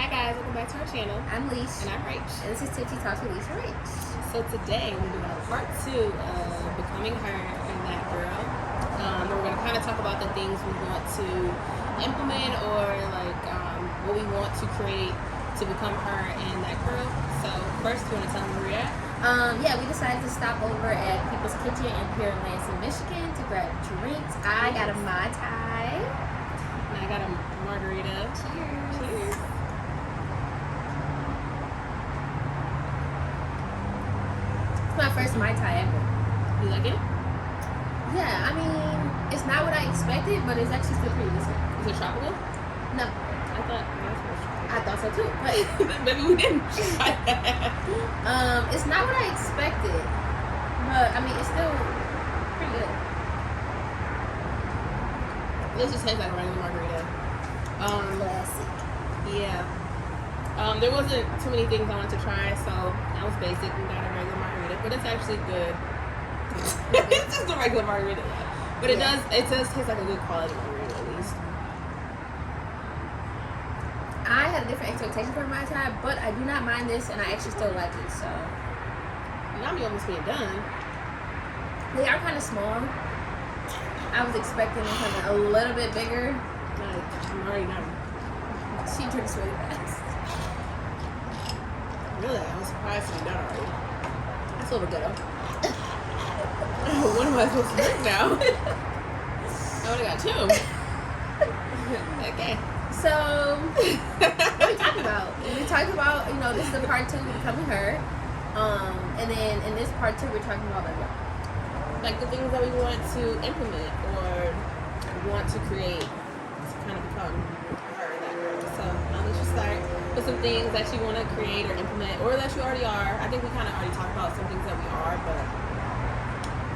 Hi guys, welcome back to our channel. I'm Lesh. And I'm Rach. And this is Tipsy Talk with LeshxRach. So today we're doing part 2 of becoming her and that girl. We're going to kind of talk about the things we want to implement or what we want to create to become her and that girl. So first, you want to tell them where we're at? We decided to stop over at People's Kitchen in Pierre Lansing, Michigan to grab drinks. I got a Mai Tai. And I got a margarita. Cheers. Cheers. It's my first Mai Tai ever. You like it? Yeah, I mean, it's not what I expected, but it's actually still pretty decent. Is it tropical? No. I thought I thought so too. But maybe we didn't try that. it's not what I expected. But I mean, it's still pretty good. This just tastes like a regular margarita. Classic. Yeah. There wasn't too many things I wanted to try, so I was basic and got a regular margarita, but it's actually good. It's just a regular margarita, but it does taste like a good quality margarita at least. I had a different expectation for Mai Tai, but I do not mind this, and I actually still like it. So Now I'm almost being done. they are kind of small. I was expecting something a little bit bigger. Like, I'm already done. She drinks really fast. Really, I was surprised to be done already. That's a little ghetto. What am I supposed to drink now? I only got 2. Okay. So, what are we talking about? We talked about, this is the part 2 becoming her. And then in this part 2, we're talking about like the things that we want to implement or want to create to kind of become her and that girl. So let's just start with some things that you want to create or implement or that you already are. I think we kind of already talked about some things that we are, but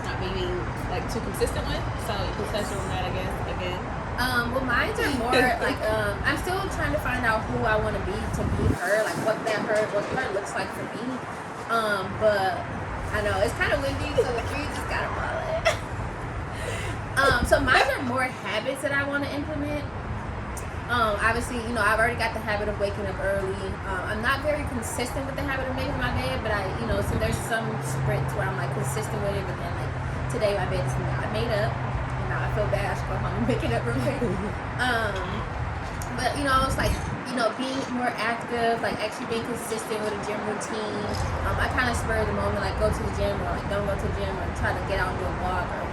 not being like too consistent with. So you can touch on that, I guess, again. well, mine are more like, I'm still trying to find out who I want to be her, like what her looks like for me. But I know it's kind of windy, so the tree just got to blow it. So mine are more habits that I want to implement. Obviously, I've already got the habit of waking up early. I'm not very consistent with the habit of making my bed, but so there's some sprints where I'm like consistent with it, but then like today my bed is not made up. And now I feel bad. I should go home and make it up real quick. But it's like, being more active, like actually being consistent with a gym routine. I kind of spur the moment, like go to the gym or like don't go to the gym or try to get out and do a walk or,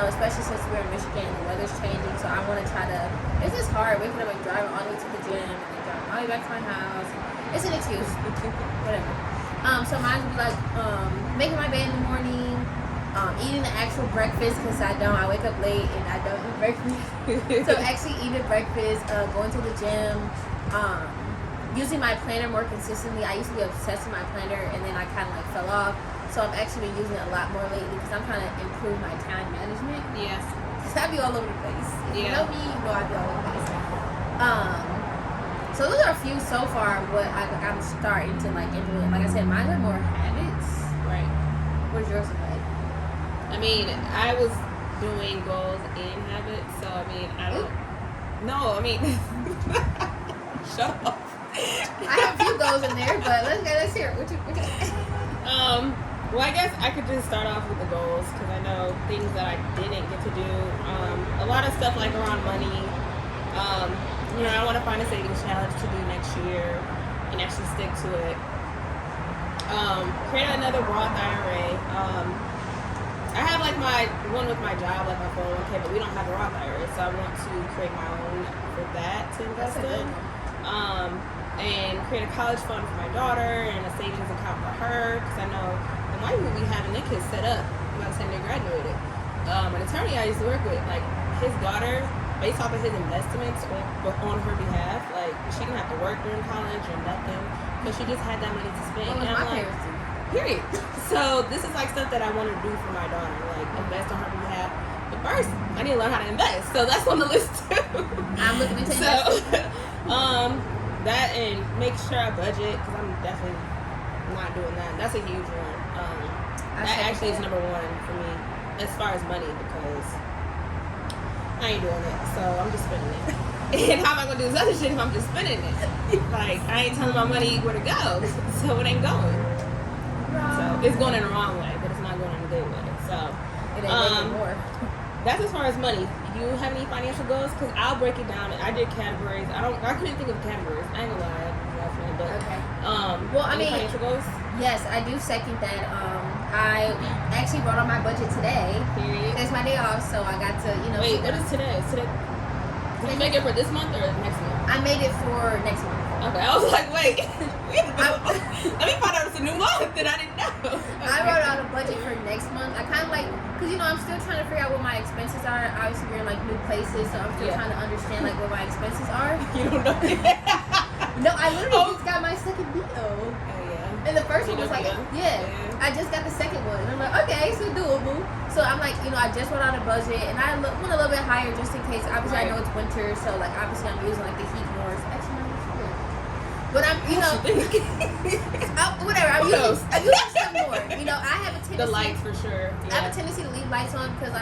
especially since we're in Michigan and the weather's changing. So I want to try to, it's just hard waking up and driving all the way to the gym and then driving all the way back to my house. It's an excuse, whatever. So mine would be like making my bed in the morning, eating the actual breakfast because I wake up late and I don't eat breakfast. So actually eating breakfast, going to the gym, using my planner more consistently. I used to be obsessed with my planner and then I kind of like fell off. So I've actually been using it a lot more lately because I'm trying to improve my time management. Yes. Because I be all over the place. If you know me, you know I be all over the place. So those are a few so far what I'm starting to like implement. Like I said, mine are more habits. Right. What's yours like? I mean, I was doing goals and habits, so I mean, I don't. No, I mean, shut up. I have a few goals in there, but let's hear it. What you Well, I guess I could just start off with the goals because I know things that I didn't get to do. A lot of stuff like around money. I want to find a savings challenge to do next year and actually stick to it. Create another Roth IRA. I have like my one with my job, like my 401k, but we don't have a Roth IRA, so I want to create my own for that to invest in. And create a college fund for my daughter and a savings account for her because I know the money will be having their kids set up by the time they graduated. An attorney I used to work with, like his daughter, based off of his investments on her behalf, like she didn't have to work during college or nothing because she just had that money to spend. Well, and I'm like, period. So this is like stuff that I want to do for my daughter, like invest on her behalf. But first, I need to learn how to invest, so that's on the list too. I'm looking into that and make sure I budget because I'm definitely not doing that. That's a huge one. That actually is number 1 for me as far as money because I ain't doing it, so I'm just spending it. And how am I gonna do this other shit if I'm just spending it? Like, I ain't telling my money where to go, so it ain't going. So it's going in the wrong way, but it's not going in a good way. So It ain't more. that's as far as money. Do you have any financial goals? Because I'll break it down. I did categories. I couldn't think of categories. I ain't gonna lie, definitely. But Okay. well, I mean, financial goals. Yes, I do second that. I actually brought on my budget today. Period. It's my day off, so I got to, Wait, what is today? Is today? Did you make it for this month or next month? I made it for next month. Okay, I was like, wait. Let me find out it's a new month that I didn't know. Okay. I wrote out a budget for next month. I kind of like, because I'm still trying to figure out what my expenses are. Obviously, we're in like new places, so I'm still trying to understand like what my expenses are. You don't know. No, I literally just got my second bill. Oh yeah. And the first one was like, I just got the second one. And I'm like, okay, so doable. So I'm like, I just went out a budget, and I went a little bit higher just in case. Obviously, I know it's winter, so like obviously I'm using like the heat more. Actually, not sure. But I'm, whatever. I'm using stuff more. I have a tendency. The lights for sure. Yeah. I have a tendency to leave lights on because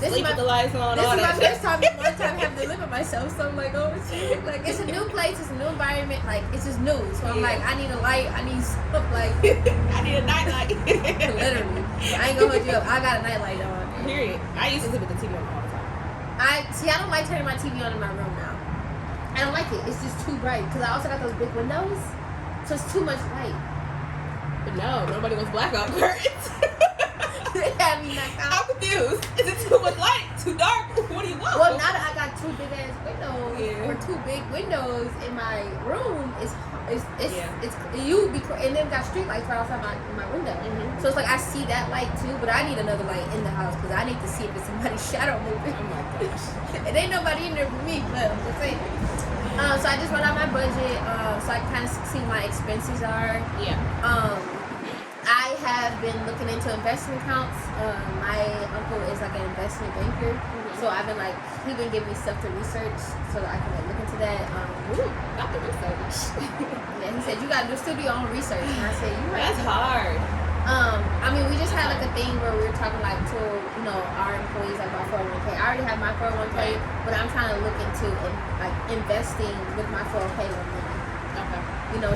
this sleep with the lights on. This all is my that first time having to live with myself, so I'm like, oh shit, like it's a new place, it's a new environment, like it's just new. So I'm like, I need a light, I need stuff like I need a night light. Literally, I ain't gonna hold you up. I got a night light on. Period. I used to sleep with the TV on all the time. I don't like turning my TV on in my room now. I don't like it. It's just too bright because I also got those big windows, so it's too much light. But no, nobody wants blackout curtains. They have me knocked out. I'm confused. Is it too much light? Too dark? What do you want? Well, now that I got two big ass windows or two big windows in my room, it's you be and then got street lights right outside my window. Mm-hmm. So it's like I see that light too, but I need another light in the house because I need to see if it's somebody's shadow moving. Oh my gosh. It ain't nobody in there for me, but I'm just saying. So I just wrote out my budget, so I kind of see what my expenses are. Yeah. I have been looking into investment accounts. My uncle is like an investment banker, so I've been he's been giving me stuff to research so that I can look into that. Not the research. Yeah, he said you gotta still do your own research, and I said you're right. That's hard. I mean, we just had like a thing where we were talking to our employees about 401k. I already have my 401k, but I'm trying to look into investing with my 401k money. Okay.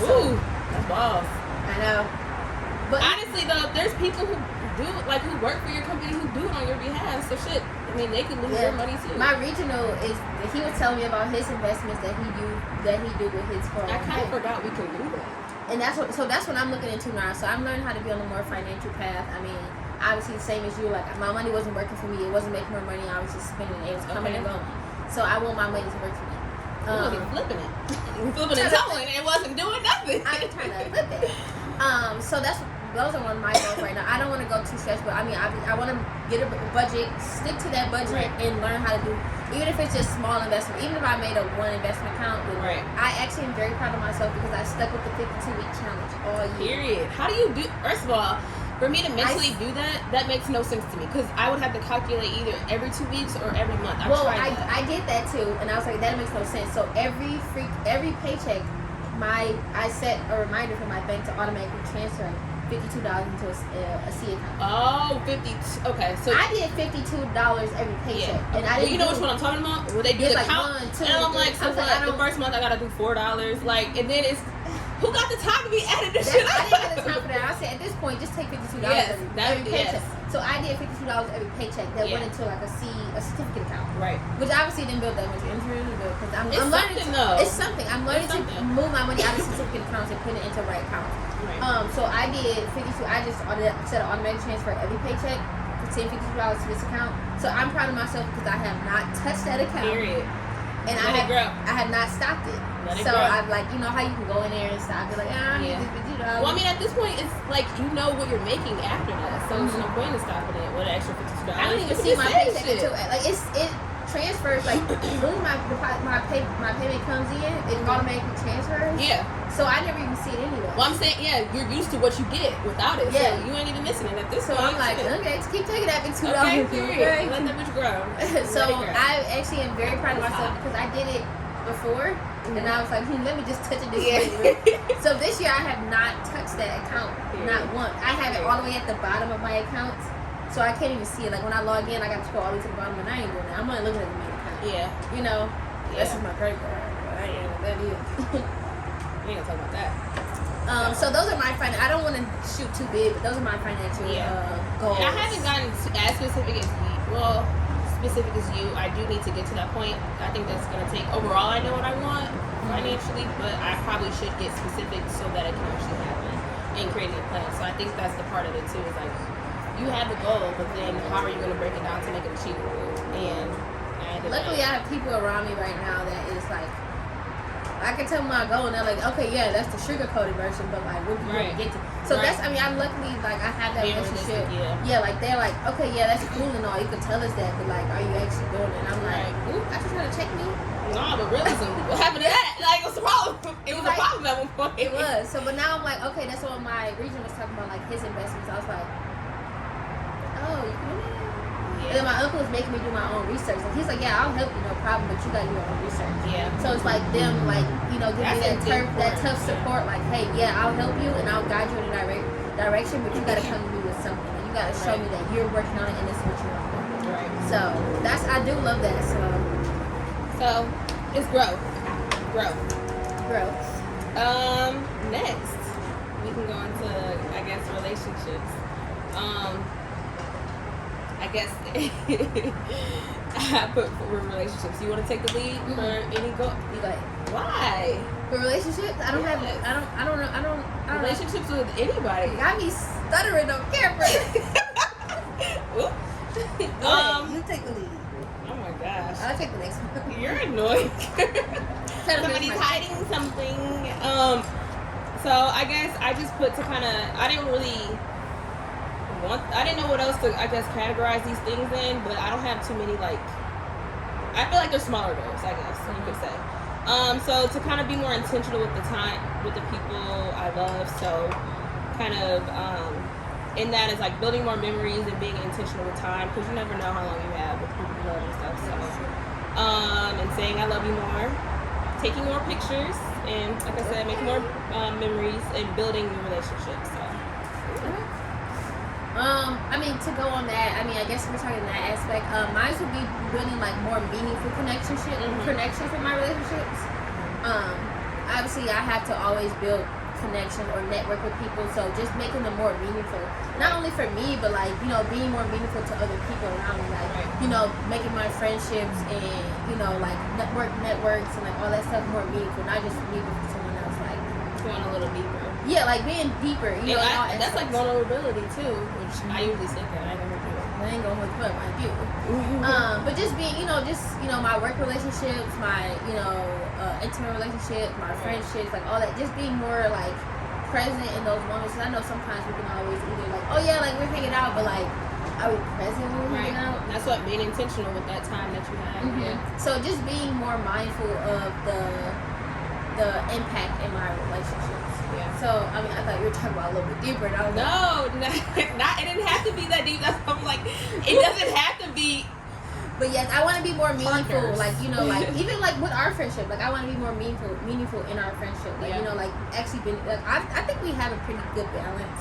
So that's balls. I know. But honestly, though, there's people who do who work for your company who do it on your behalf. So shit, I mean, they could lose their money too. My regional he was telling me about his investments that he do with his 401k. I kind of forgot we could do that. And that's what I'm looking into now. So I'm learning how to be on a more financial path. I mean, obviously the same as you. Like my money wasn't working for me. It wasn't making more money. I was just spending it. It was coming and going. So I want my money to work for me. Flipping it. Flipping and telling. It wasn't doing nothing. I'm trying to flip it. So those are one of my goals right now. I don't want to go too stretched, but I mean, I want to get a budget, stick to that budget, and learn how to do, even if it's just small investment. Even if I made a one investment account, I actually am very proud of myself because I stuck with the 52-week challenge all year. Period. How do you do? First of all, for me to mentally do that makes no sense to me because I would have to calculate either every 2 weeks or every month. I did that too, and I was like, that makes no sense. So every paycheck, I set a reminder for my bank to automatically transfer $52 into a C account. Oh, 50. Okay, so I did $52 every paycheck, and I didn't. You know which one I'm talking about? Where they do the count, 1, 2, and I'm like, so what? The first month I gotta do $4, and then it's who got the time to be adding this shit up? I didn't have the time for that. I said at this point, just take $52 every paycheck. So I did $52 every paycheck that went into a certificate account. Right. Which obviously didn't build that much interest because I'm learning. It's something. I'm learning to move my money out of certificate accounts and put it into right accounts. Right. So I did 52. I just set an automatic transfer every paycheck for $52 to this account. So I'm proud of myself because I have not touched that account. Period. And I have not stopped it. So I'm like, how you can go in there and stop. Be like, I need this $50. Well, I mean, at this point, it's like what you're making after that. So there's no point in stopping it with an extra $52. I don't even see my paycheck until it transfers. Like when my payment comes in, it automatically transfers. Yeah. So I never even see it anyway. Well, I'm saying, you're used to what you get without it. Yeah. So you ain't even missing it at this point. So I'm like, okay, just keep taking that $2. Okay, period. Let that bitch grow. So I actually am very proud of myself because I did it before, and I was like, let me just touch it this way. So this year I have not touched that account, not once. I have it all the way at the bottom of my accounts, so I can't even see it. Like when I log in, I got to scroll all the way to the bottom, and I ain't doing that. I'm only looking at the main account. Yeah. This is my credit card. I ain't know what that is. We ain't gonna talk about that. So those are my I don't want to shoot too big, but those are my financial goals. And I haven't gotten as specific as you. Well, specific as you. I do need to get to that point. I think that's gonna take. Overall, I know what I want financially, but I probably should get specific so that it can actually happen and creating a plan. So I think that's the part of it too. Is like you have the goal, but then how are you gonna break it down to make it achievable? And luckily, I have people around me right now that is like. I can tell them my goal and they're like, okay, yeah, that's the sugar-coated version, but like, what do you want to get to? So that's, I mean, I'm luckily, like, I have that relationship. Yeah, like, they're like, okay, yeah, that's cool and all, you can tell us that, but like, are you actually doing it? And I'm like, ooh, I just trying to check me. No, but realism, what happened to that? Like, what's the problem? It was a problem at one point. It was. So, but now I'm like, okay, that's what my region was talking about, like, his investments. I was like, oh, you can do that? And then my uncle was making me do my own research. Like, he's like, yeah, I'll help you, no problem, but you got to do your own research. Yeah. So it's like them, like, you know, giving me that tough support. Like, hey, yeah, I'll help you and I'll guide you in the direction, but you got to come to me with something. And you got to show me that you're working on it and this is what you're doing. Right. So I do love that. So it's growth. Next, we can go into, I guess, relationships. I guess I put for relationships. You want to take the lead for any goal? You go ahead. Why? For relationships? I don't have. I don't know. Relationships with anybody. Got me stuttering on camera. You take the lead. Oh my gosh. I'll take the next one. You're annoying. Somebody's hiding something. So I guess I just put to kind of. I didn't know what else to, I guess, categorize these things in, but I don't have too many, like, I feel like they're smaller goals, I guess, you could say. So to kind of be more intentional with the time, with the people I love, so kind of, in that is like building more memories and being intentional with time, because you never know how long you have with people you love and stuff, so, and saying I love you more, taking more pictures, and like I said, making more memories and building new relationships, so. I mean, to go on that, I mean, I guess we're talking that aspect. Mine would be building like more meaningful connections with my relationships. Obviously, I have to always build connection or network with people, so just making them more meaningful. Not only for me, but like, you know, being more meaningful to other people around me. Like, you know, making my friendships and, you know, like networks and like all that stuff more meaningful, not just me, but for someone else. Like going a little deeper. Yeah, like being deeper. You know, that's like vulnerability too, which I usually say that I ain't gonna hook up like you. But just being, you know, my work relationships, my, you know, intimate relationships, my friendships, like all that. Just being more like present in those moments. Cause I know sometimes we can always either like, oh yeah, like we're hanging out, but like, are we present when we're hanging out? That's what being intentional with that time that you have. Yeah. So just being more mindful of the impact in my relationships. Yeah. So, I mean, I thought you were talking about a little bit deeper. And I was it didn't have to be that deep. That's why I'm like, it doesn't have to be. But yes, I want to be more meaningful. Like, you know, like, even like with our friendship, like, I want to be more meaningful in our friendship. Like, you know, like, actually being, like, I think we have a pretty good balance.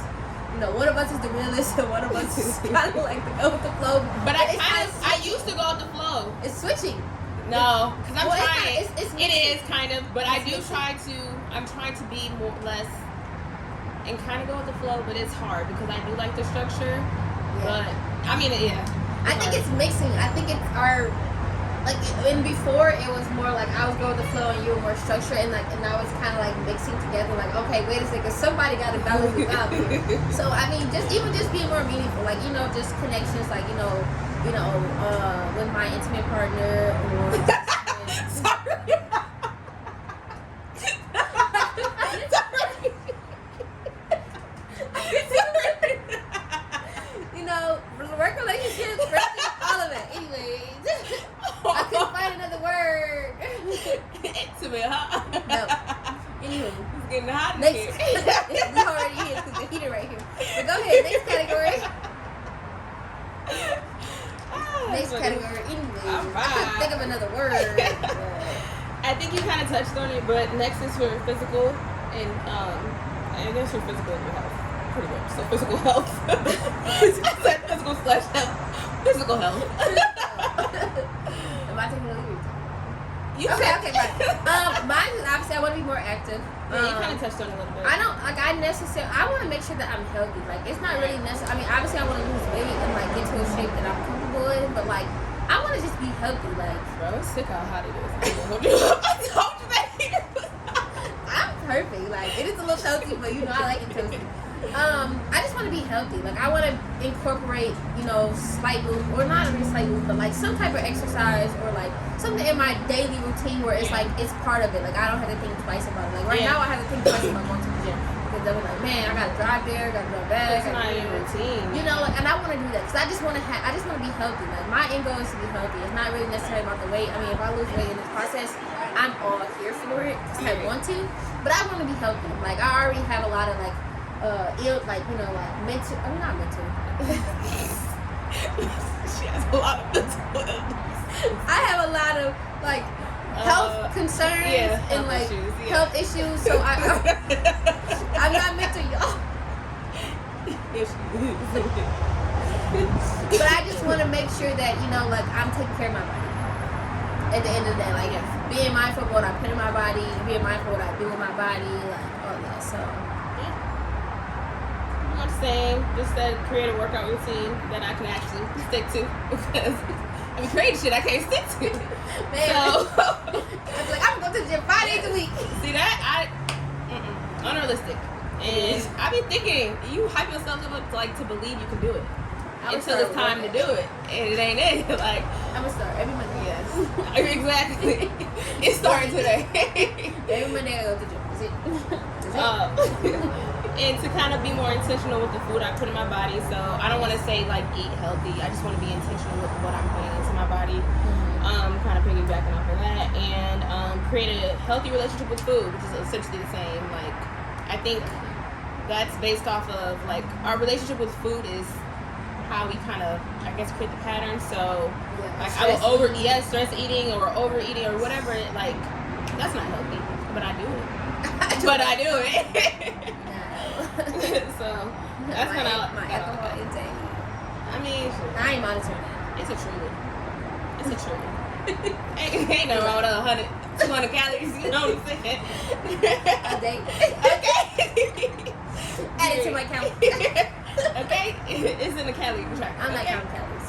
You know, one of us is the realist and one of us is kind of like the go with the flow. But I used to go with the flow. It's switching. No, because I'm trying. It is kind of, but I do I'm trying to be more less and kind of go with the flow, but it's hard because I do like the structure. Yeah. But I mean, yeah. I think it's mixing. I think it's our like, and before it was more like I was going with the flow and you were more structured, and now it's kind of like mixing together. Like, okay, wait a second, somebody got to balance it out here. So I mean, just being more meaningful, like, you know, just connections, like, you know, with my intimate partner or. Sorry. You know, work relationships, all of it. Anyways, I couldn't find another word. Intimate, huh? No. Anywho, it's getting hot in next, here. It's already here because the heater right here. But go ahead, next category. Next category. Anyways, I couldn't think of another word. I think you kind of touched on it, but next is for physical and I guess for physical and health. Pretty much. So physical health. Physical/health. Physical health. Am I taking a lead? You Okay, said- okay, right. Mine is obviously I want to be more active. Yeah, you kind of touched on it a little bit. I don't like. I want to make sure that I'm healthy. Like, it's not really necessary. I mean, obviously, I want to lose weight and like get to a shape that I'm comfortable in. But like, I want to just be healthy. Like, Bro, it's sick how hot it is. I told you that. I'm perfect. Like, it is a little toasty, but you know, I like it toasty. I just want to be healthy. Like, I want to incorporate, slight move, or not really slight move, but like some type of exercise or like something in my daily routine where it's like it's part of it. Like, I don't have to think twice about it. Like right now, I have to think twice about going to the gym because they're like, man, I gotta drive there, gotta go back. It's not your routine. And I want to do that because I just want to be healthy. Like, my end goal is to be healthy. It's not really necessarily about the weight. I mean, if I lose weight in this process, I'm all here for it because I want to. But I want to be healthy. Like, I already have a lot of like mental. I'm not mental. She has a lot of mental illness. I have a lot of like health concerns and like health issues. So I'm not mental, y'all. Yes, you do. But I just want to make sure that like I'm taking care of my body. At the end of the day, like being mindful of what I put in my body, being mindful of what I do with my body, like all that. So. I'm saying just that create a workout routine that I can actually stick to because I mean create shit I can't stick to. Man, so I'm like, I'm gonna go to the gym 5 days a week. See that? Unrealistic. And I be thinking you hype yourself up to believe you can do it until it's time to do it, and it ain't it. Like I'm gonna start every Monday. Yes, exactly. It's starting today. Every Monday I go to the gym. Is it? And to kind of be more intentional with the food I put in my body. So I don't want to say like eat healthy. I just want to be intentional with what I'm putting into my body. Kind of piggybacking off of that, and create a healthy relationship with food, which is essentially the same. Like I think that's based off of like our relationship with food is how we kind of create the pattern. So like I will stress eating or overeating or whatever. Like that's not healthy, but I do it. But I do it. So that's kind of my alcohol intake. I mean, I ain't monitoring that. it's a truly. ain't no wrong with 200 calories. You know what I'm saying? A day. Okay. Add it to my count. Okay, it's in the calorie tracker. I'm not counting calories.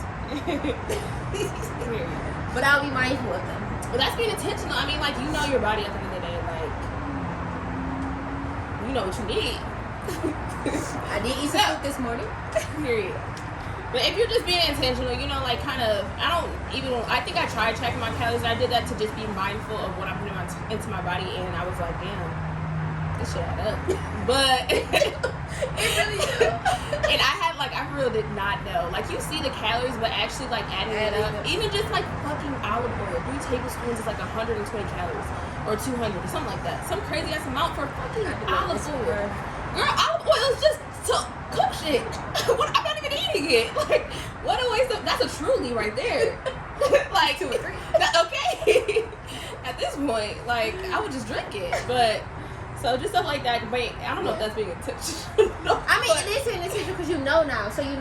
But I'll be mindful of them. Well, that's being intentional. I mean, like you know your body at the end of the day. Like you know what you need. I did eat some food this morning. Period. But if you're just being intentional, like kind of, I think I tried tracking my calories. I did that to just be mindful of what I'm putting into my body, and I was like, damn, this shit add up. But it really do. And I really did not know. Like you see the calories, but actually like adding it up, even just like fucking olive oil, 3 tablespoons is like 120 calories or 200 or something like that. Some crazy ass amount for fucking olive oil. Girl, olive oil is just to cook shit. I'm not even eating it. Like, what a waste of. That's a truly right there. Like 2 or 3. Okay. At this point, like I would just drink it, but. So just stuff like that. But I don't know if that's being intentional. I mean, it is being intentional because you know now. So you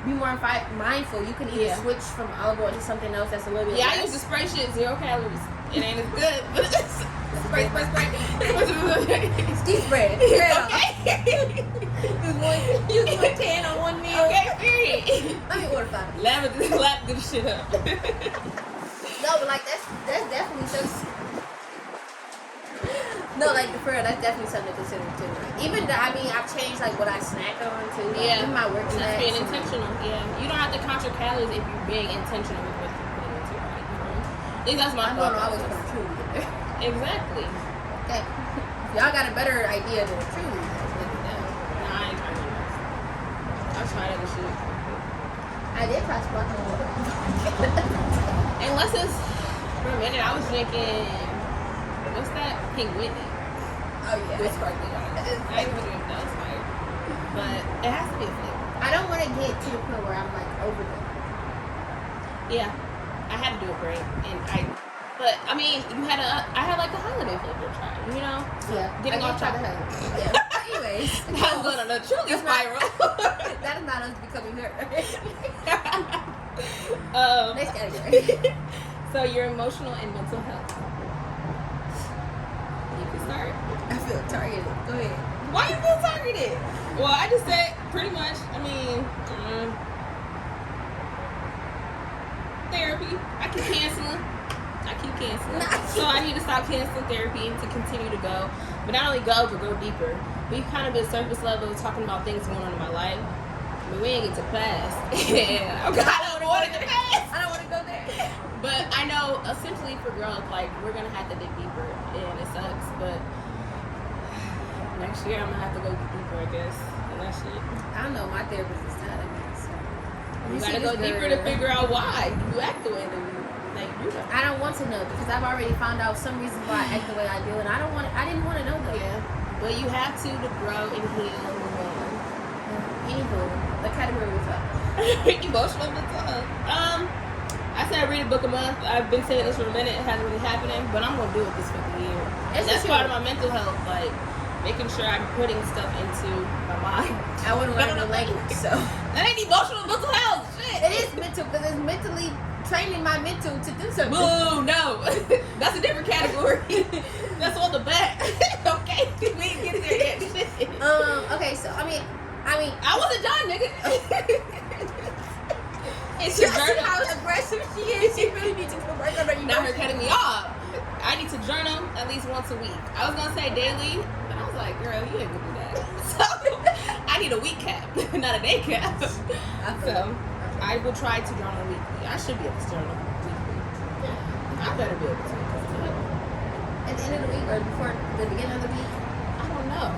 be more mindful. You can either switch from olive oil to something else that's a little bit. Yeah, less. I use the spray shit, 0 calories. It ain't as good, but it's spray. Ski spread. Okay. Use 110 on one meal. Okay, period. Let me order 5. Lap this shit up. No, but like that's definitely something. No, like for real, that's definitely something to consider too. I've changed like what I snack on too. Like, even my work snacks. That's being intentional. Yeah, you don't have to count your calories if you're being intentional with what you're putting into your body. I think that's my thought. I always put Truly in there. Exactly. Okay. Y'all got a better idea than Truly. Nah, I ain't trying that. I've tried other shit. I did try sparkling water. Unless it's for a minute, I was drinking. What's that? Pink Whitney. Oh yeah. With sparkling water. I ain't really that was fire. But it has to be a flavor. I don't want to get to the point where I'm like over them. Yeah. I had to do a break, but I mean, I had like a holiday flavor to try, Yeah. Getting off topic. Yeah. Anyways, I'm going on a truly spiral. That is not us becoming her. Next category. So your emotional and mental health. targeted. Go ahead. Why you feel targeted? Well, I just said pretty much. I mean, therapy. I keep canceling. So I need to stop canceling therapy and to continue to go. But not only go, but go deeper. We've kind of been surface level talking about things going on in my life. But we ain't get to class. I don't want to go to class. I don't want to go there. But I know, essentially for growth, like, we're going to have to dig deeper. And it sucks, but next year I'm going to have to go deeper, I guess. And that's it. I don't know. My therapist is tired of me. So. You got to go deeper to figure out why you act the way that you do that. I don't want to know because I've already found out some reasons why I act the way I do, and I didn't want to know that. Yeah. But you have to grow and heal and move on. Anywho, the category was up. Emotional mental health. I said I read a book a month. I've been saying this for a minute. It hasn't really happening, but I'm gonna do it this fucking year. That's part of my mental health, like making sure I'm putting stuff into my mind. I wouldn't learn the language, so that ain't emotional mental health. Shit. It is mental because it's mentally training my mental to do something. Boo, no. That's a different category. That's on the back. Okay, we ain't get there yet. Okay, so I mean, I wasn't done, nigga. It's you your see journal. how aggressive she is. She really needs to put right under you. Now her cutting me off. I need to journal at least once a week. I was gonna say daily, but I was like, girl, you ain't gonna do that. So I need a week cap, not a day cap. So I will try to journal weekly. I should be able to journal weekly. I better be able to. At the end of the week or before the beginning of the week? I don't know.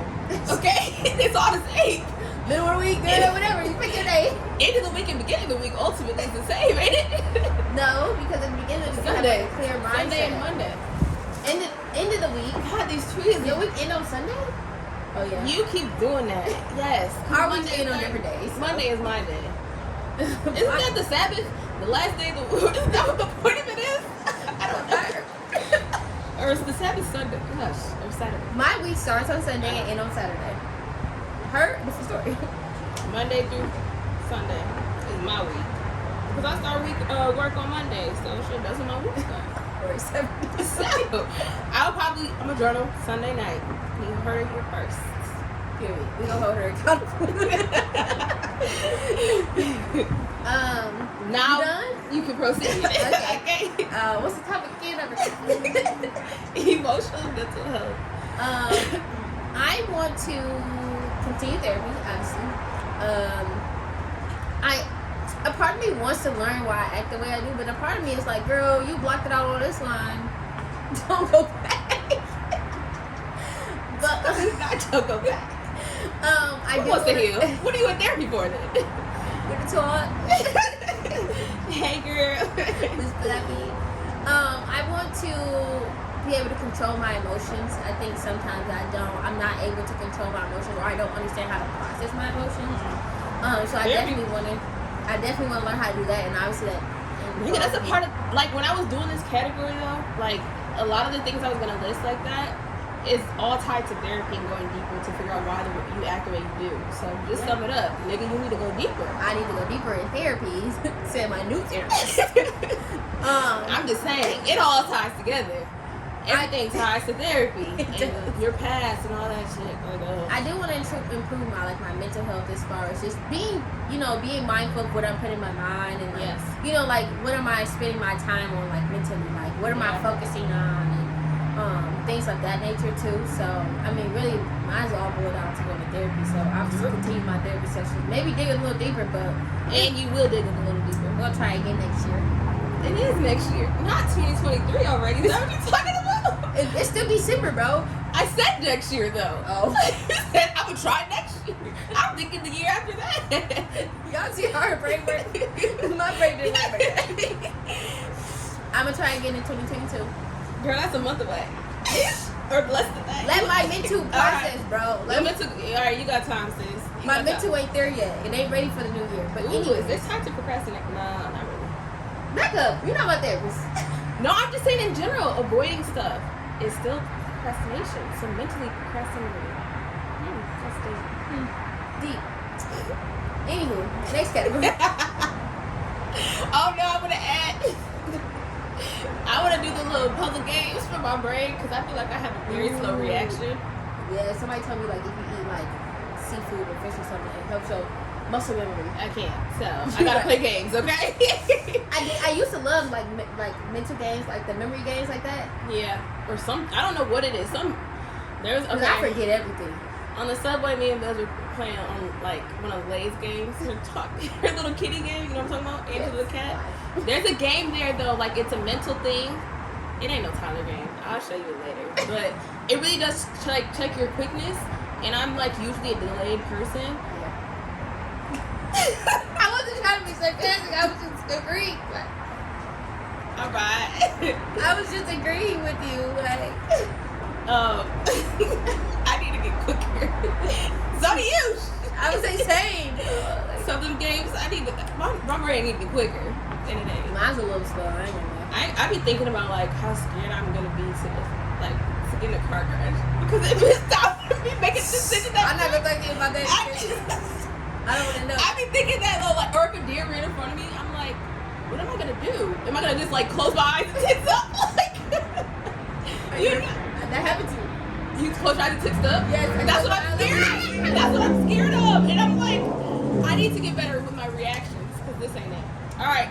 Okay, it's all the same. Middle of the week, good, whatever. You pick your day. End of the week and beginning of the week ultimately is the same, ain't it? No, because at the beginning of the week, Sunday. you have a clear mindset. Sunday and Monday. End of the week. God, these tweets. Your week end on Sunday? Oh yeah. You keep doing that. Yes. Our week end on different days. So. Monday is my day. Isn't that the Sabbath? The last day of the week? Isn't that what the point of it is? I don't know. Or is the Sabbath Sunday? Gosh, or Saturday. My week starts on Sunday and ends on Saturday. Her, different story. Monday through Sunday is my week. Because I start work on Monday, so shit, that's when my week starts. Or 7. So, I'm a journal Sunday night. You heard it here first. Period. We gonna hold her accountable. Now you done? You can proceed. Okay. What's the topic again? Emotional mental health. I want to continue therapy, obviously. A part of me wants to learn why I act the way I do, but a part of me is like, girl, you blocked it out on this line. Don't go back. But Don't go back. I Who wants to heal? What are you in therapy for then? With the talk. Hey girl. Miss Blacky. I want to be able to control my emotions. I think sometimes I'm not able to control my emotions, or I don't understand how to process my emotions. So I definitely want to learn how to do that, and obviously that. Nigga, that's a part of, like, when I was doing this category though, like, a lot of the things I was gonna list like that is all tied to therapy and going deeper to figure out why you act the way you do. So just sum it up, nigga. You need to go deeper. I need to go deeper in therapy. Said my new therapist. I'm just saying, it all ties together. Everything ties to therapy and your past and all that shit. I do want to improve my mental health as far as just being mindful of what I'm putting in my mind and what am I spending my time on mentally, what am I focusing on and things of that nature too. So I mean, really, might as well boil down to going to therapy. So I'll just continue my therapy session. Maybe dig a little deeper, and you will dig a little deeper. We'll try again next year. It is next year, not 2023 already. Is that what you're talking about? It's still December, bro. I said next year though. Oh. You said I would try next year. I'm thinking the year after that. Y'all see how her brain works? My brain didn't work. I'm gonna try again in 2022. Girl, that's a month away. Or less than that. Let my mental process, bro. Alright, you got time, sis. My mental ain't there yet. It ain't ready for the new year. But is there time to procrastinate? No, not really. Back up. You're not my therapist. No, I'm just saying in general, avoiding stuff is still procrastination. So mentally procrastinating. That's Deep. Anywho, next category. Oh no, I'm gonna add. I want to do the little puzzle games for my brain because I feel like I have a very slow reaction. Yeah, somebody told me like if you eat like seafood or fish or something, it helps your muscle memory. I can't, so I gotta play games, okay? I used to love like mental games, like the memory games like that. Yeah, or I don't know what it is. There's okay. I forget everything. On the subway, me and Buzz were playing on like one of Lay's games. Her little kitty game, you know what I'm talking about? Angela the cat. There's a game there though, like it's a mental thing. It ain't no Tyler game. I'll show you it later. But it really does check your quickness. And I'm like usually a delayed person. I wasn't trying to be sarcastic. I was just agreeing. All right. I was just agreeing with you. Like, I need to get quicker. So do you. I was saying. Some of them games, I need to. My brain need to be quicker than it ain't. Mine's a little slow. I ain't gonna lie. I be thinking about like how scared I'm gonna be to get in a car crash because it just stops me making decisions. I'm not gonna talk to you about that. I don't want to know. I be thinking that though, like, or if a deer ran in front of me, I'm like, what am I gonna do? Am I gonna just like close my eyes and tits up? Like, that happened to me. You close your eyes and tits up? Yes. That's what I'm scared of. That's what I'm scared of. And I'm like, I need to get better with my reactions because this ain't it. All right.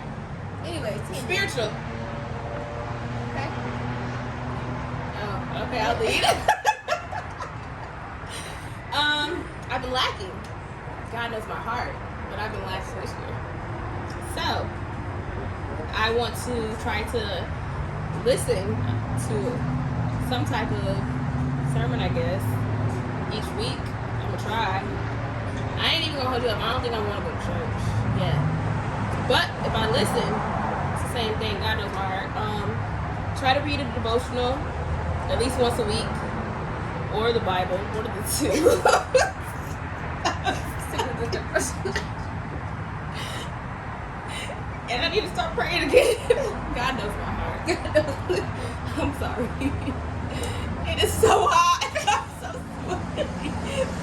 Anyways, spiritual. Okay. Oh, okay. I'll lead. I've been lacking. God knows my heart, but I've been lacking this year. So, I want to try to listen to some type of sermon, I guess, each week. I'm going to try. I ain't even going to hold you up. I don't think I want to go to church yet. But if I listen, it's the same thing. God knows my heart. Try to read a devotional at least once a week. Or the Bible. One of the two. And I need to start praying again. God knows my heart. I'm sorry. It is so hot. I'm so sweaty.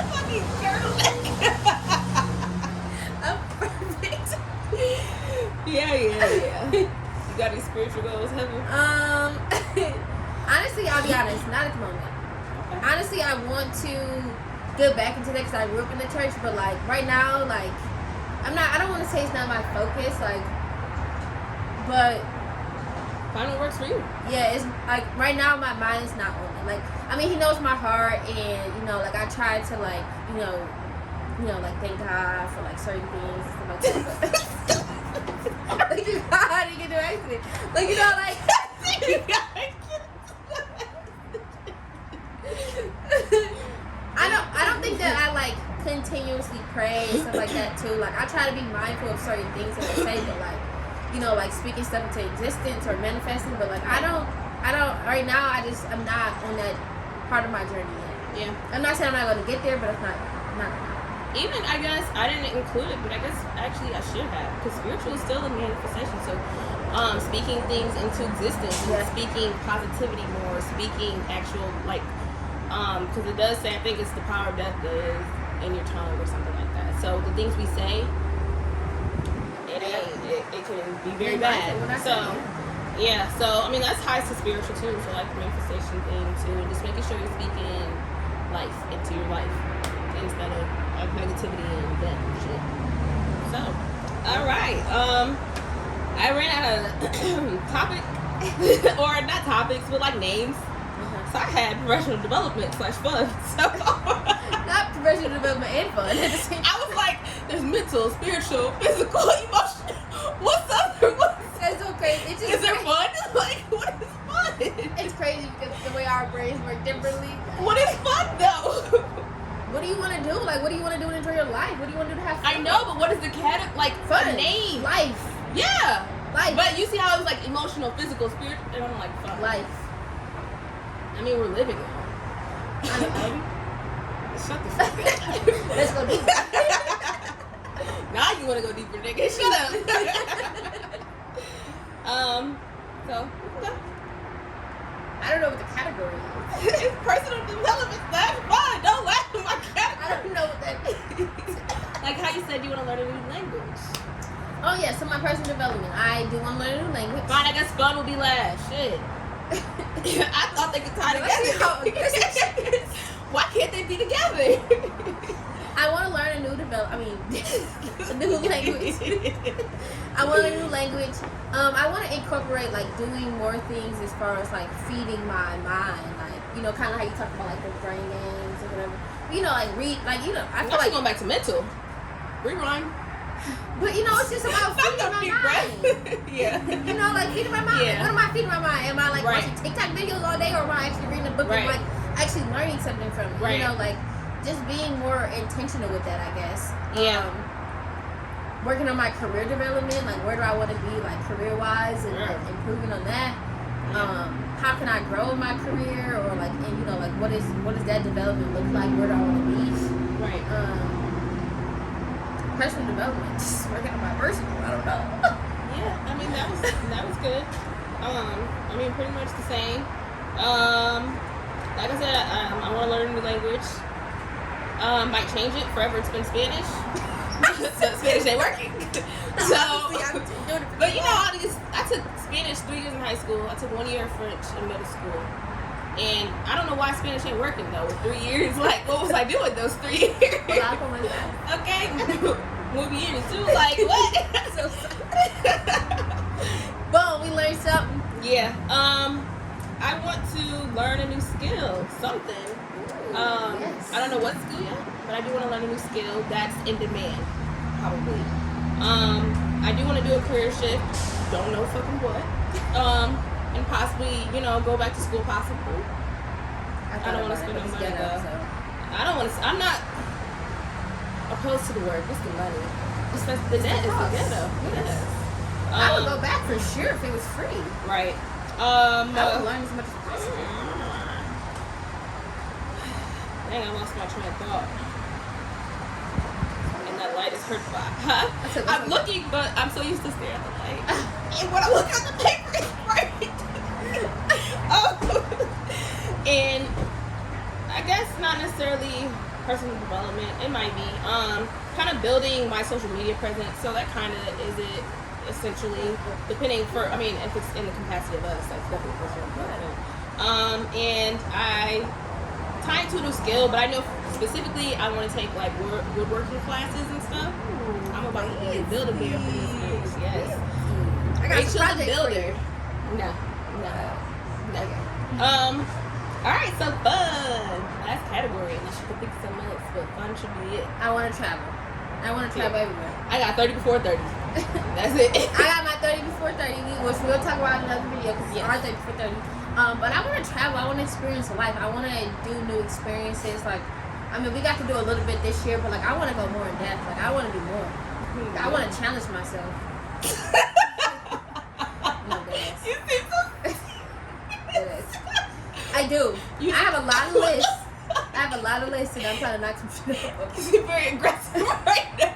Fucking turtleneck. I'm perfect. Yeah. You got any spiritual goals, Heaven? Honestly, I'll be honest. Not at the moment. Okay. Honestly, I want to get back into that because I grew up in the church, but like right now, like I don't want to say it's not my focus, like, but find what works for you. Yeah, it's like right now my mind is not on it. Like, I mean, he knows my heart, and you know, like I try to like, you know, like thank God for like certain things and stuff like that. Like, how did you get to accident? Like, you know, like. I don't think that I like continuously pray and stuff like that too. Like, I try to be mindful of certain things that I say, but like, you know, like speaking stuff into existence or manifesting. But like, I don't right now. I'm not on that part of my journey yet. Yeah. I'm not saying I'm not going to get there, but it's not right now. Even, I guess, I didn't include it, but I guess actually I should have, because spiritual is still a manifestation. So, speaking things into existence, speaking positivity more, speaking actual, like, because it does say, I think it's the power of death is in your tongue or something like that. So the things we say, it can be very bad. So, yeah. So I mean, that's ties to spiritual too. So like the manifestation thing too, and just making sure you're speaking life into your life instead of negativity and death and shit. So, all right. I ran out of topic or not topics, but like names. So I had professional development /fun. So not professional development and fun. I was like, there's mental, spiritual, physical, emotional. What's up? That's so crazy. It's just is there fun? Like, what is fun? It's crazy because the way our brains work differently. What is fun though? What do you want to do? Like, what do you want to do to enjoy your life? What do you want to do to have fun? I know, but what is the like fun? A name? Life. Yeah. Life. But you see how it was like emotional, physical, spiritual, and I'm like fun. Life. I mean, we're living now. Shut the fuck up. Let's go deeper. Now you want to go deeper, nigga. Shut up. So, okay. I don't know what the category is. It's personal development. That's fun. Don't laugh at my category. I don't know what that is. Like how you said you want to learn a new language. Oh, yeah. So my personal development. I do want to learn a new language. Fine, I guess fun will be last. Shit. I thought they could tie together. Why can't they be together? I want to learn a new a new language. I want a new language. I want to incorporate like doing more things as far as like feeding my mind, like kind of how you talk about like the brain games or whatever. Like read, like I feel like going back to mental. Rewind. But it's just about feeding my mind. Yeah. Like feeding my mind. Yeah. What am I feeding my mind? Am I like watching TikTok videos all day, or am I actually reading a book and like actually learning something from it? Right. Like just being more intentional with that, I guess. Yeah. Working on my career development, like where do I want to be, like career wise, and like improving on that. How can I grow in my career, or like, and like what does that development look like? Where do I want to be? Right. Personal development, just working on my personal. I don't know. Yeah, I mean that was good. I mean pretty much the same. Like I said, I want to learn a new language. Might change it forever. It's been Spanish. So Spanish ain't working. So, but all these. I took Spanish 3 years in high school. I took 1 year of French in middle school. And I don't know why Spanish ain't working though. With 3 years, like what was I doing those 3 years? Okay, muy bien too. Like what? So boom, we learned something. Yeah. I want to learn a new skill, something. Yes. I don't know what skill yet, but I do want to learn a new skill that's in demand, probably. I do want to do a career shift. Don't know fucking what. And possibly, go back to school possibly. I don't want to spend no money though. I don't want to. I'm not opposed to the work. It's the money. The debt is the ghetto. Yes. I would go back for sure if it was free. Right. I would learn as much as possible. Dang, I lost my train of thought. And that light is hurt by. I'm looking, but I'm so used to staring at the light. And when I look at the paper, it's bright. And I guess not necessarily personal development. It might be kind of building my social media presence. So that kind of is it essentially. Depending if it's in the capacity of us, that's definitely personal development. And I tie into a new skill, but I know specifically I want to take like woodworking classes and stuff. I'm about to be a builder here for these years. Yes. I got some project builder. No. All right, so fun. Last category, unless you can think of something else, but fun should be it. I want to travel. I want to travel everywhere. I got 30 before 30. That's it. I got my 30 before 30, which we'll talk about in another video because it's our 30 before 30. But I want to travel. I want to experience life. I want to do new experiences. Like, we got to do a little bit this year, but like, I want to go more in depth. Like, I want to do more. I want to challenge myself. You seem so. I do. I have a lot of lists. And I'm trying to knock some shit off. You're very aggressive right now.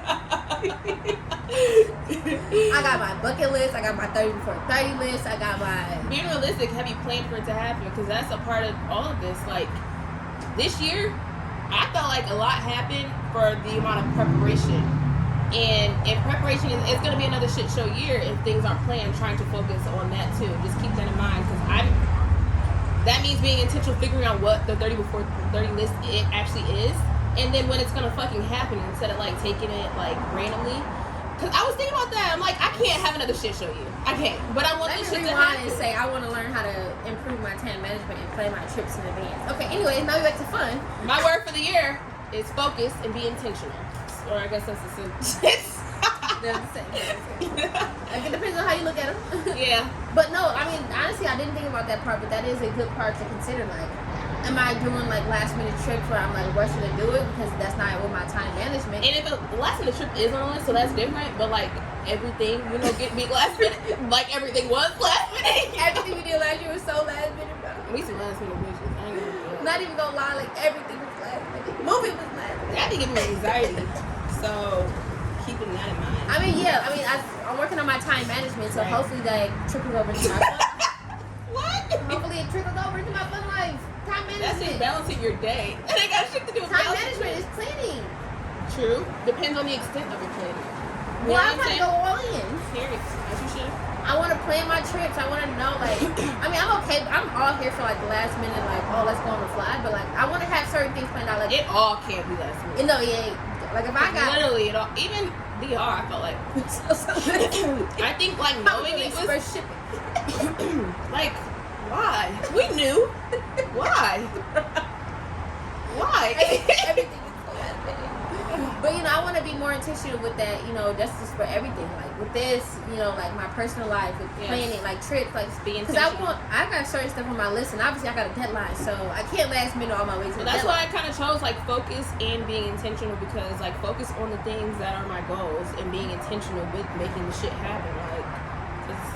I got my bucket list. I got my 30 before 30 list. I got my... Being realistic, have you planned for it to happen? Because that's a part of all of this. Like, this year, I felt like a lot happened for the amount of preparation. And if preparation is, it's going to be another shit show year if things aren't planned, trying to focus on that too. Just keep that in mind, because that means being intentional, figuring out what the 30 before 30 list it actually is, and then when it's gonna fucking happen, instead of like taking it like randomly. Because I was thinking about that. I'm like, I can't have another shit show you. I can't. But I want this shit to happen. And say I want to learn how to improve my time management and plan my trips in advance. Okay. Anyways, now we're back to fun. My word for the year is focus and be intentional. Or I guess that's the same. They're the same. Like, it depends on how you look at them. Yeah. But no, honestly, I didn't think about that part, but that is a good part to consider. Like, am I doing like last minute trips where I'm like rushing to do it because that's not with my time management? And if the last minute trip is on the list, so that's different. But like everything, get me last minute. Like everything was last minute. Everything we did last year was so last minute, bro. We some last minute bitches. I ain't gonna Not even gonna lie, like everything was last minute. Movie was last minute. That be giving me anxiety. So keeping that in mind. I'm working on my time management, so hopefully that trickles over to my fun. What? Hopefully it trickles over to my fun life. Time management. That's just balancing your day. It ain't got shit to do with time management. Is planning. True. Depends on the extent of your planning. Well, I'm trying to go all in. Serious. As you should. I I want to plan my trips. I want to know, like, I mean, I'm okay. I'm all here for, like, the last minute, like, oh, let's go on the fly. But, like, I want to have certain things planned out. Like, it all can't be last minute. No, yeah. Like, if I got... Literally, it all... Even DR, I felt like... I think, like, knowing it was... Express shipping. Like, why? We knew. Why? Why? Everything is so last minute. But, you know, I want to be more intentional with that, you know, that's just for everything. Like, with this, you know, like, my personal life, with planning, like, trips, like, because I got certain stuff on my list, and obviously I got a deadline, so I can't last minute all my way to the that's deadline. why I kind of chose, like, focus and being intentional, because, like, focus on the things that are my goals and being intentional with making the shit happen. Like, because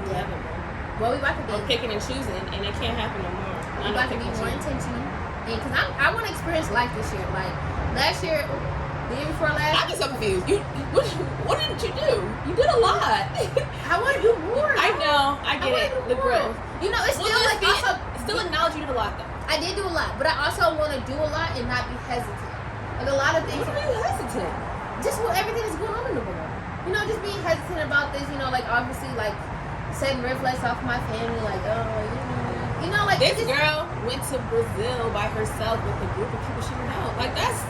we haven't been. Well, we about to be. I'm picking and choosing, and it can't happen no more. We about to be more intentional. And because I want to experience life this year. Like, last year, the year before last. I'm just so confused. What did you do? You did a lot. I want to do more. I know. I get it. The growth. You know, it's still like also. Still acknowledge you did a lot, though. I did do a lot, but I also want to do a lot and not be hesitant. Like, a lot of things. What are you hesitant? Just with everything that's going on in the world. You know, just being hesitant about this. You know, like, obviously, like, setting red flags off my family. Like, oh, you know, like. This girl went to Brazil by herself with a group of people she didn't know. Like, that's,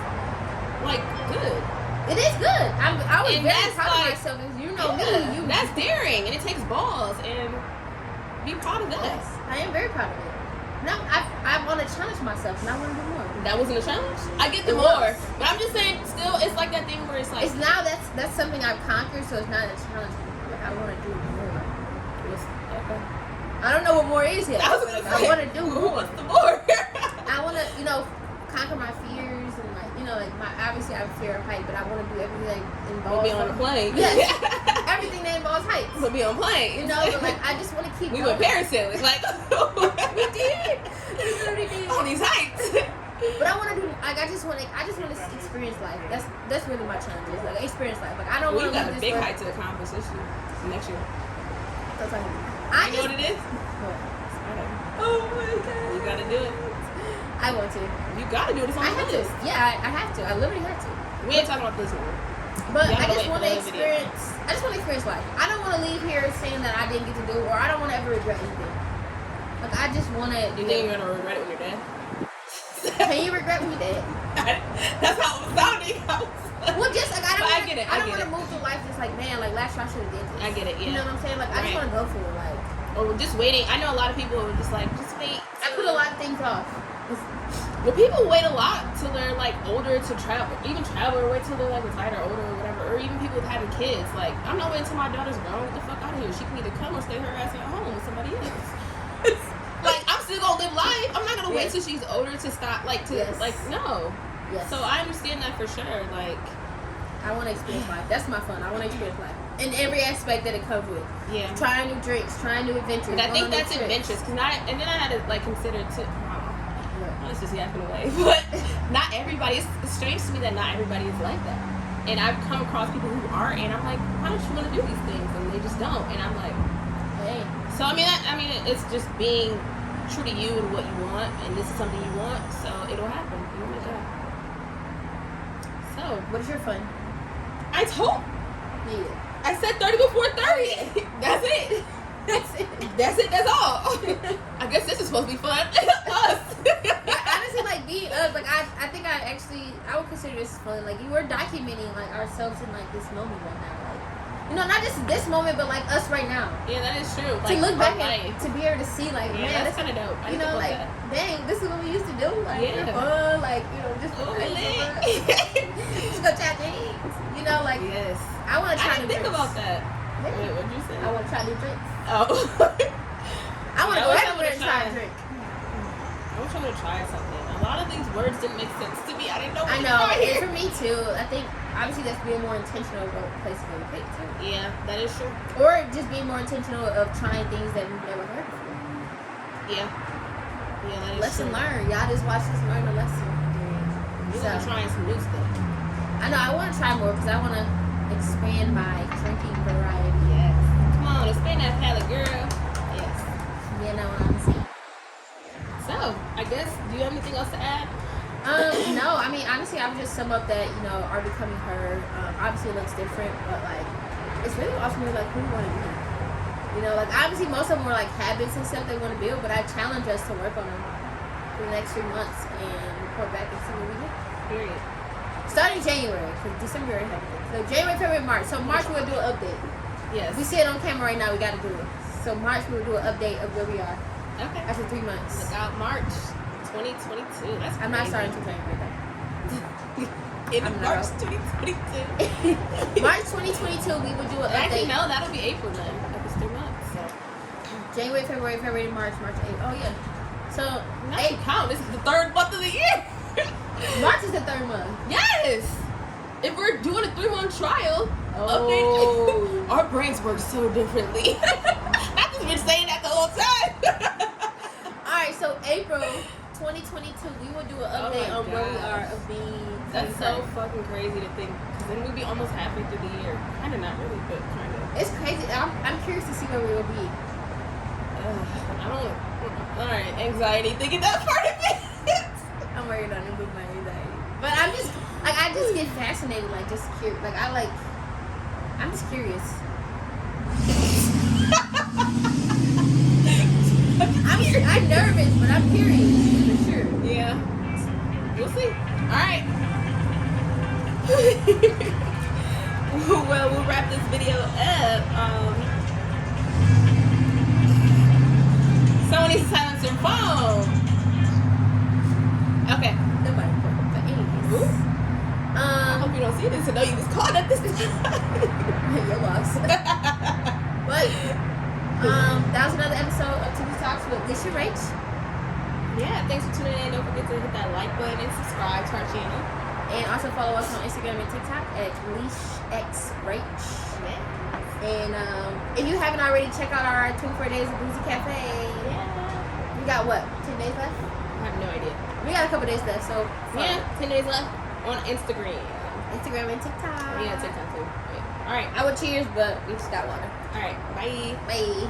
like, good. It is good. I was very proud of like, myself. As you know me. That's daring, and it takes balls, and be proud of that. Yes, I am very proud of it. Now, I want to challenge myself, and I want to do more. That wasn't a challenge? I get the more. But I'm just saying, still, it's like that thing where it's like... It's now, that's something I've conquered, so it's not a challenge. Like, I want to do more. Okay. I don't know what more is yet. I was going to say. I want to do more. What's the more? I want to, you know, conquer my fears, and, like, you know, like, obviously I have a fear of height, but I want to do everything that involves... We'll be on a plane. Yes. Everything that involves heights. We'll be on planes. You know, but, like, I just want to keep We going. went parasailing. Like, we did. We really did. On these heights. But I want to do, like, I just want to experience life. That's really my challenge, is, like, experience life. Like, I don't want to got a big height to accomplish this year, next year. That's like, you know what it is? What? Oh my God. You gotta do it. I want to. You gotta do it. It's on I the have list. to. Yeah, I have to. I literally have to. We ain't talking about this one. But I just want to experience. I just want to experience life. I don't want to leave here saying that I didn't get to do it, or I don't want to ever regret anything. Like, I just want to. You think you're gonna regret it when you're dead? Can you regret when you're dead? That's how it was sounding. Well, just like I get it. I don't want to move through life just like, man, like last year I should have did this. I get it. Yeah. You know what I'm saying? Like, I just want to go for it. Like, or just waiting. I know a lot of people are just like, just wait. I put a lot of things off. Well, people wait a lot till they're like older to travel, even travel, or wait till they're like retired or older or whatever, or even people with having kids. Like, I'm not waiting till my daughter's grown. Get the fuck out of here. She can either come or stay her ass at home with somebody else. Like, I'm still gonna live life. I'm not gonna wait till she's older to stop. Like, to like, no. Yes. So I understand that for sure. Like, I want to experience life. That's my fun. I want to experience life in every aspect that it comes with. Yeah. Trying new drinks, trying new adventures. But I think that's adventurous, and then I had to like consider too. It's just yapping away, but not everybody. It's strange to me that not everybody is like that. And I've come across people who aren't, and I'm like, why don't you want to do these things? And they just don't. And I'm like, hey. So I mean, it's just being true to you and what you want, and this is something you want, so it'll happen. You'll make it happen. So, what is your fun? I told. Yeah. I said 30 before 30. That's it. That's it. That's all. I guess this is supposed to be fun. Us. Honestly, like being us, like I think I would consider this fun. Like, you were documenting like ourselves in like this moment right now. Like, you know, not just this moment, but like us right now. Yeah, that is true. Like, to look back and to be able to see, like, yeah, man, that's kind of dope. You know, like, dang, this is what we used to do. Like, fun, like, you know, just just go chat things. You know, like, yes. I want to try to think about that. Wait, what'd you say? I want to try new drinks. Oh. I want to go everywhere and try a drink. I was trying to try something. A lot of these words didn't make sense to me. I didn't know what I know. And for me too. I think obviously that's being more intentional about places to go to too. Yeah, that is true. Or just being more intentional of trying things that we've never heard before. Yeah. Yeah, that is lesson true. learned. Y'all just watch us learn a lesson. You're trying some new stuff. I know. I want to try more because I want to expand my drinking variety. Yes. Come on, expand that palate, girl. Yes. You know what I'm saying? So, I guess, do you have anything else to add? No. I mean, honestly, I would just sum up that, you know, are becoming her. Obviously, it looks different, but like, it's really ultimately like who you want to be. You know, like obviously most of them were like habits and stuff they want to build, but I challenge us to work on them for the next 3 months and report back and see what we do. Period. Starting January, because December already happened. So January, February, March. So March we'll do an update. Yes. We see it on camera right now. We got to do it. So March we'll do an update of where we are Okay. after 3 months. Look out, March 2022. That's I'm not crazy. starting until January though. In I'm March not. 2022. March 2022 we will do an Actually, update. no, that'll be April then. That was 3 months. So. January, February, March, April. Oh yeah. So Not to count. This is the 3rd month of the year. March is the 3rd month. Yes. If we're doing a 3-month trial, Oh. update, our brains work so differently. I've just been saying that the whole time. Alright, so April 2022, we will do an update my on where we gosh. are of being. That's so fucking crazy to think. Because then we'll be almost halfway through the year. Kind of, not really, but kind of. It's crazy. I'm curious to see where we will be. I don't. Alright, anxiety. Thinking that part of it. I'm worried on it with my anxiety. But I'm just like I just get fascinated, like just curious. Like I'm just curious. I'm nervous, but I'm curious for sure. Yeah. We'll see. Alright. Well, we'll wrap this video up. Someone needs to silence their phone. Okay. Nobody important, but anyways. I hope you don't see this and know you was caught at this time. You're lost. But that was another episode of Tipsy Talks with LeshxRach. Yeah, thanks for tuning in. Don't forget to hit that like button and subscribe to our channel. And also follow us on Instagram and TikTok at LeshxRach. Yeah. And if you haven't already, check out our 24 Days of Boozy Cafe. Yeah. We got what? 10 days left? I have no idea. We got a couple days left, so Yeah, 10 days left on Instagram. Instagram and TikTok. Yeah, TikTok too. Yeah. Alright. I would cheers, but we just got water. Alright. Bye. Bye.